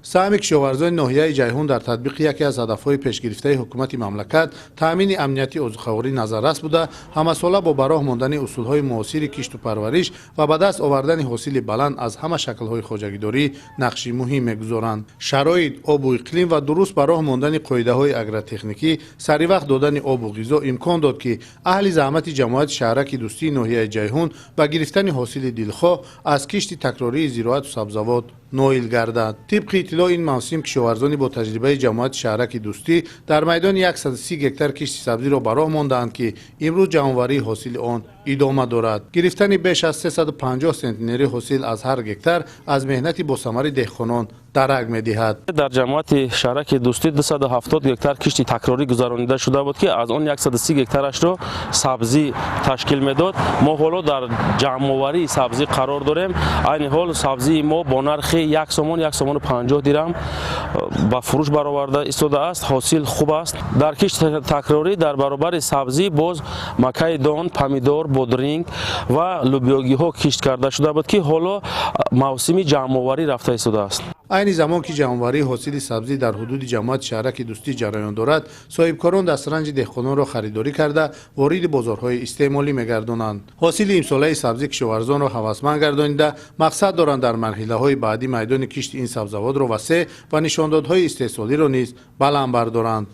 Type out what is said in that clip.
سهم کشاورزان ناحیه جیهون در تطبیق یکی از هدفهای پیشگرفته حکومت مملکت تامین امنیتی عضوخواری نظررس بوده، همساله با براه ماندن اصولهای معاصر کشت و پرورش و به دست آوردن حاصل بلند از همه شکل‌های خواجگیداری نقشی مهم می‌گذارند. شرایط آب و اقلیم و درست براه ماندن قاعده‌های اگرتکنیکی سری وقت دادن آب و غذا امکان داد که اهل زحمت جماعت شهرک دوستی ناحیه جیهون با گرفتن حاصل دلخواه از کشت تکراری زراعت و سبزوات نائل گردد. طبق اطلاع این موسم کشاورزانی با تجربه جماعت شهرک دوستی در میدان 130 گکتار کشت سبزی را براه ماندند که امروز جمع‌آوری حاصل آن ادامه دارد. گرفتن بیش از 350 سنتینری حاصل از هر گکتار از مهنت با ثمر دهقانان درک می‌دهد. در جماعت شهرک دوستی 270 گکتار کشت تکراری گذرانیده شده بود که از آن 130 گکتارش را سبزی تشکیل میداد. ما حالا در جمع‌آوری سبزی قرار داریم. این حال سبزی ما با نرخ 1 سوم 50 درم با فروش برآورده ایستاده است. حاصل خوب است. در کشت تکراری در برابر سبزی باز مکای دان، پمیدور، بادرنگ و لوبیاگی ها کشت کرده شده بود که حالا موسم جمع‌آوری رفته ایستاده است. این زمان که جمع‌آوری حاصل سبزی در حدود جماعت شهرک دوستی جریان دارد، صاحبکاران دسترنج دهقانان را خریداری کرده وارد بازارهای استعمالی می‌گردانند. حاصل امساله سبزی کشاورزان را هوسمند گردانیده مقصد دارند در مرحله‌های بعدی میدان کشت این سبزوات را وسیع و نشاندادهای استحصالی را نیز بلند بردارند.